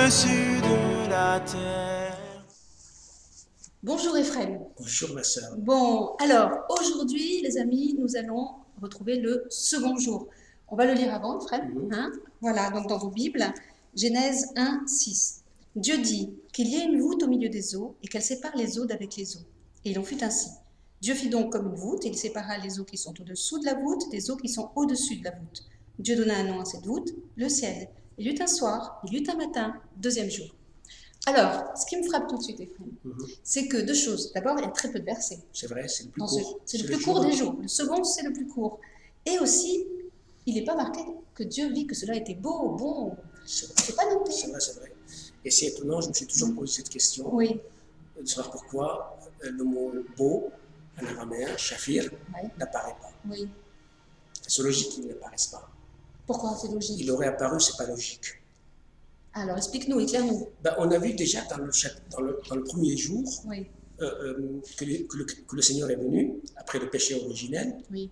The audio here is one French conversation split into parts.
au-dessus de la terre. Bonjour Ephraim. Bonjour ma sœur. Bon, alors aujourd'hui, les amis, nous allons retrouver le second jour. On va le lire avant, Ephraim. Voilà, donc dans vos Bibles, Genèse 1, 6. Dieu dit qu'il y ait une voûte au milieu des eaux et qu'elle sépare les eaux d'avec les eaux. Et il en fut ainsi. Dieu fit donc comme une voûte et il sépara les eaux qui sont au-dessous de la voûte des eaux qui sont au-dessus de la voûte. Dieu donna un nom à cette voûte, le ciel. Il y eut un soir, il y eut un matin, deuxième jour. Alors, ce qui me frappe tout de suite, Ephraim, c'est que deux choses. D'abord, il y a très peu de versets. C'est vrai, c'est le plus court. C'est le plus court des jours. Le second, c'est le plus court. Et aussi, il n'est pas marqué que Dieu vit que cela était beau, bon. C'est pas noté. C'est vrai, c'est vrai. Et c'est étonnant, je me suis toujours posé cette question. Oui. De savoir pourquoi le mot beau, en araméen, shafir, Oui. n'apparaît pas. Oui. C'est logique qu'il n'apparaisse pas. Pourquoi c'est logique? Il aurait apparu, c'est pas logique. Alors, explique-nous, éclaire-nous. Ben, on a vu déjà dans le premier jour Oui. que le Seigneur est venu, après le péché originel, Oui.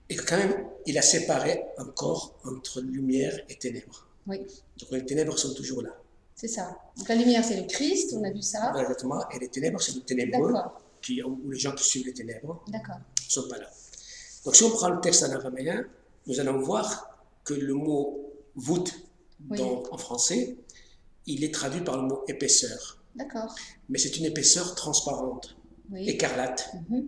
et que quand même, il a séparé encore entre lumière et ténèbres. Oui. Donc les ténèbres sont toujours là. C'est ça. Donc la lumière, c'est le Christ, on a vu ça. Exactement, et les ténèbres, c'est le ténébreux, D'accord. ou les gens qui suivent les ténèbres D'accord. ne sont pas là. Donc si on prend le texte en araméen, nous allons voir que le mot voûte, Oui. en français, il est traduit par le mot épaisseur. D'accord. Mais c'est une épaisseur transparente, Oui. écarlate. Mhm.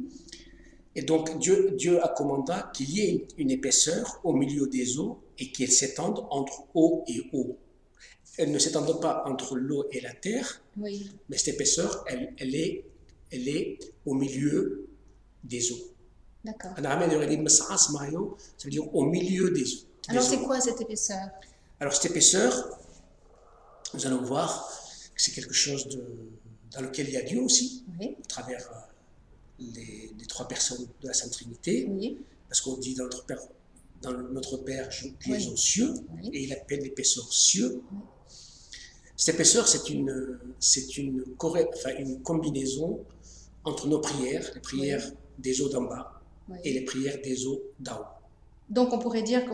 Et donc Dieu a commandé qu'il y ait une épaisseur au milieu des eaux et qu'elle s'étende entre eau et eau. Elle ne s'étend pas entre l'eau et la terre, Oui. mais cette épaisseur, elle est au milieu des eaux. D'accord. En araméen, il y aurait dit Messa'as Mayo, ça veut dire au milieu des eaux. Alors, c'est quoi cette épaisseur? Alors, cette épaisseur, nous allons voir que c'est quelque chose dans lequel il y a Dieu aussi, Oui. à travers les trois personnes de la Sainte Trinité, Oui. parce qu'on dit dans notre Père qui Oui. est aux cieux, Oui. et il appelle l'épaisseur cieux. Oui. Cette épaisseur, c'est une combinaison entre nos prières, les prières Oui. des eaux d'en bas, Oui. et les prières des eaux d'en haut. Donc, on pourrait dire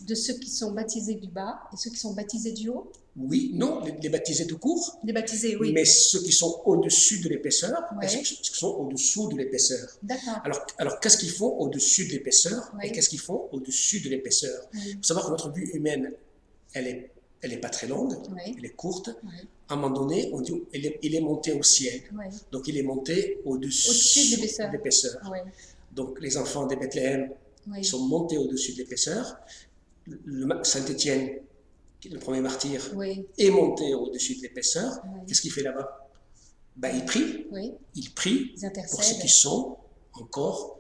de ceux qui sont baptisés du bas et ceux qui sont baptisés du haut? Oui, non, les baptisés tout court, Les baptisés, oui. mais ceux qui sont au-dessus de l'épaisseur, Ouais. et ceux qui sont au-dessous de l'épaisseur. D'accord. Alors qu'est-ce qu'ils font au-dessus de l'épaisseur, Ouais. et qu'est-ce qu'ils font au-dessus de l'épaisseur? Oui. Il faut savoir que notre vue humaine, elle est pas très longue, Oui. elle est courte. Oui. À un moment donné, on dit il est monté au ciel. Oui. Donc il est monté au-dessus de l'épaisseur. Oui. Donc les enfants de Bethléem, Oui. ils sont montés au-dessus de l'épaisseur. Saint-Étienne, le premier martyr, Oui. est monté au-dessus de l'épaisseur. Oui. Qu'est-ce qu'il fait là-bas? Ben, il prie. Oui. Il prie Ils intercèdent. pour ceux qui sont encore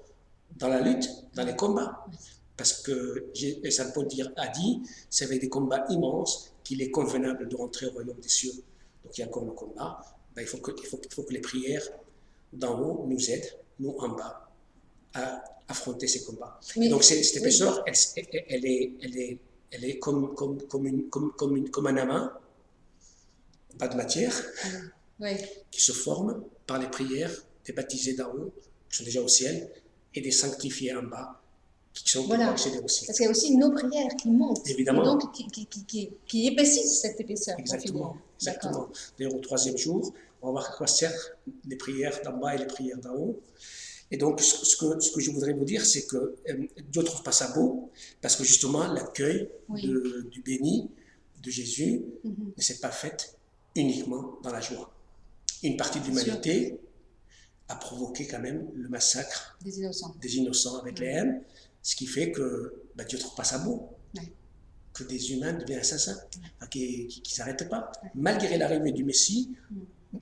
dans la lutte, dans les combats. Oui. Parce que Saint Paul a dit, c'est avec des combats immenses qu'il est convenable de rentrer au royaume des cieux. Donc il y a encore le combat. Ben, il faut que les prières d'en haut nous aident, nous en bas, à affronter ces combats. Mais, donc cette épaisseur, oui. elle est comme un amas, pas de matière, Oui. qui se forme par les prières des baptisés d'en haut, qui sont déjà au ciel, et des sanctifiés en bas, qui sont pour accéder au ciel. Parce qu'il y a aussi nos prières qui montent. Évidemment. Et donc qui épaississent cette épaisseur. Exactement. Exactement. D'ailleurs, au troisième jour, on va voir à quoi servent les prières d'en bas et les prières d'en haut. Et donc, ce que je voudrais vous dire, c'est que Dieu ne trouve pas ça beau, parce que justement, l'accueil du béni de Jésus ne s'est pas fait uniquement dans la joie. Une partie de l'humanité a provoqué quand même le massacre des innocents avec les haines, ce qui fait que Dieu ne trouve pas ça beau. Que des humains deviennent assassins, qui ne s'arrêtent pas. Malgré l'arrivée du Messie,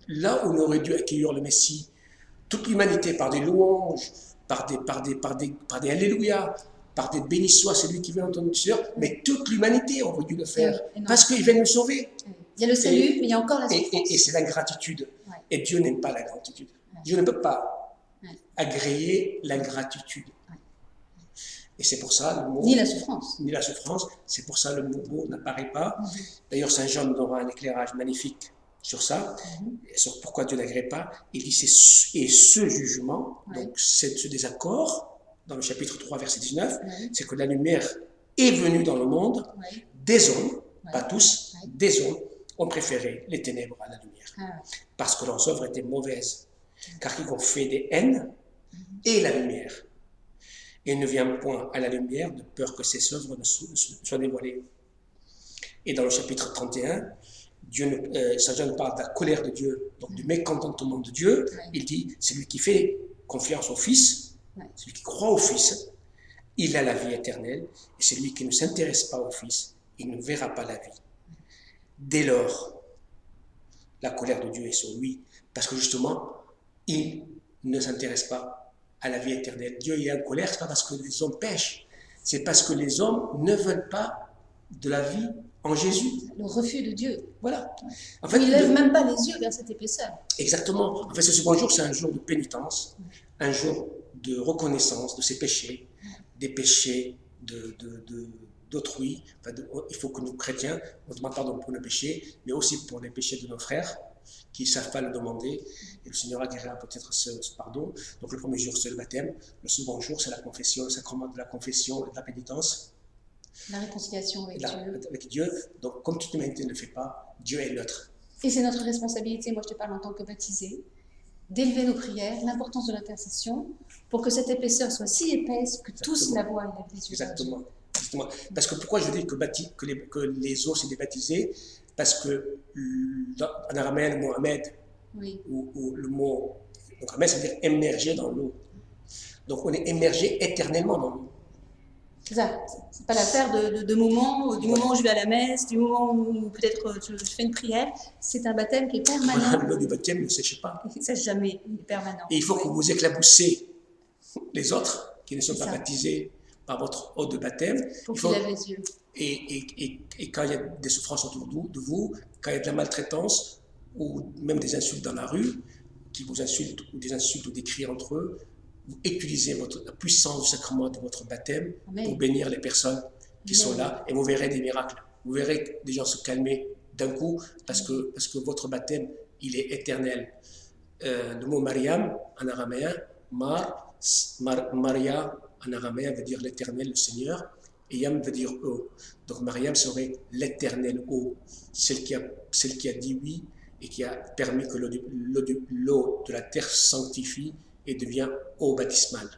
là où on aurait dû accueillir le Messie, toute l'humanité par des louanges, par des alléluia, par des bénis soit celui qui vient entendre notre Seigneur, mais toute l'humanité aurait dû le faire, parce qu'il vient nous sauver. Il y a le salut, mais il y a encore la souffrance. Et c'est l'ingratitude. Et Dieu n'aime pas l'ingratitude. Dieu ne peut pas agréer l'ingratitude. Et c'est pour ça le mot... Ni la souffrance. Ni la souffrance. C'est pour ça le mot beau n'apparaît pas. D'ailleurs, Saint Jean nous donnera un éclairage magnifique sur ça, et sur pourquoi Dieu n'agrée pas. Il dit, et ce jugement, donc ce désaccord, dans le chapitre 3, verset 19, c'est que la lumière est venue dans le monde des hommes, Ouais. pas tous, Ouais. des hommes ont préféré les ténèbres à la lumière. Ah, ouais. Parce que leurs œuvres étaient mauvaises, car ils ont fait des haines et la lumière. Et ne vient point à la lumière de peur que ses œuvres ne soient dévoilées. Et dans le chapitre 31, Saint Jean parle de la colère de Dieu, donc du mécontentement de Dieu. Ouais. Il dit, celui qui fait confiance au Fils, Ouais. celui qui croit au Fils, il a la vie éternelle, et celui qui ne s'intéresse pas au Fils, il ne verra pas la vie. Dès lors, la colère de Dieu est sur lui, parce que justement, il ne s'intéresse pas à la vie éternelle. Dieu est en colère, ce n'est pas parce que les hommes pêchent, c'est parce que les hommes ne veulent pas de la vie en Jésus. Le refus de Dieu. Voilà. En Il fait, ne lève même pas les yeux vers cette épaisseur. exactement. En fait, ce second jour, c'est un jour de pénitence, un jour de reconnaissance de ses péchés, des péchés d'autrui. Enfin, il faut que nous, chrétiens, on demande pardon pour nos péchés, mais aussi pour les péchés de nos frères qui ne savent pas le demander. Et le Seigneur agréera peut-être ce pardon. Donc le premier jour, c'est le baptême. Le second jour, c'est la confession, le sacrement de la confession et de la pénitence. La réconciliation avec Dieu. Avec Dieu. Donc comme toute l'humanité ne le fait pas, Dieu est neutre. Et c'est notre responsabilité, moi je te parle en tant que baptisé, d'élever nos prières, l'importance de l'intercession, pour que cette épaisseur soit si épaisse que tous la voient et lèvent les yeux vers Dieu. Exactement. Exactement. Parce que pourquoi je dis que les eaux, c'est des baptisés? Parce que en araméen, le mot Ahmed, Oui. ou le mot donc Ahmed, ça veut dire émerger dans l'eau. Donc on est émergé éternellement dans l'eau. C'est ça. C'est pas l'affaire de moments, du moment où je vais à la messe, du moment où peut-être je fais une prière. C'est un baptême qui est permanent. L'eau du baptême ne sèche pas. Il ne cesse jamais, il est permanent. Et il faut que Oui. vous éclaboussez les autres qui ne sont C'est pas ça. baptisés par votre eau de baptême. Pour Il qu'il faut- lève les yeux. Et quand il y a des souffrances autour de vous, quand il y a de la maltraitance, ou même des insultes dans la rue, qui vous insultent, ou des insultes ou des cris entre eux, vous utilisez la puissance du sacrement de votre baptême Amen. pour bénir les personnes qui Amen. sont là, et vous verrez des miracles. Vous verrez des gens se calmer d'un coup, parce que votre baptême, il est éternel. Le mot Mariam, en araméen, Maria, en araméen, veut dire l'éternel, le Seigneur, et Yam veut dire eau. Donc Mariam serait l'éternelle eau, celle qui a dit oui et qui a permis que l'eau de la terre sanctifie et devient eau baptismale.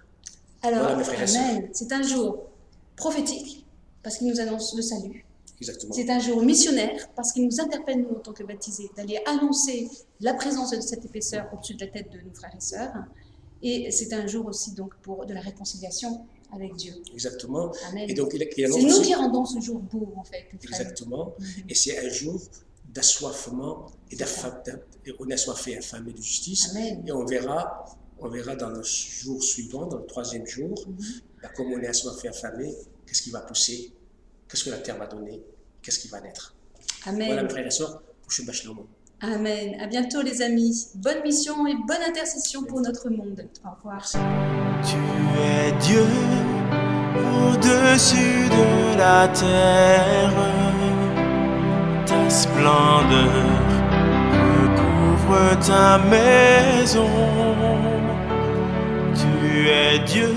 Alors, Voilà, mes frères et sœurs. Amen. C'est un jour prophétique, parce qu'il nous annonce le salut. Exactement. C'est un jour missionnaire, parce qu'il nous interpelle, nous, en tant que baptisés, d'aller annoncer la présence de cette épaisseur au-dessus de la tête de nos frères et sœurs. Et c'est un jour aussi, donc, de la réconciliation avec Dieu. Exactement. Amen. Et donc, il C'est annonce nous aussi- qui rendons ce jour beau, en fait, les frères. Exactement. Mhm. Et c'est un jour d'assoiffement et on est assoiffé, affamé de justice. Amen. Et on verra dans le jour suivant, dans le troisième jour, comme on est assoiffé, affamé, qu'est-ce qui va pousser, qu'est-ce que la terre va donner, qu'est-ce qui va naître. Amen. Voilà, mes frères et sœurs, pour Shabbat Shalom. Amen. À bientôt, les amis. Bonne mission et bonne intercession pour notre monde. Au revoir. Tu es Dieu au-dessus de la terre. Ta splendeur recouvre ta maison. Tu es Dieu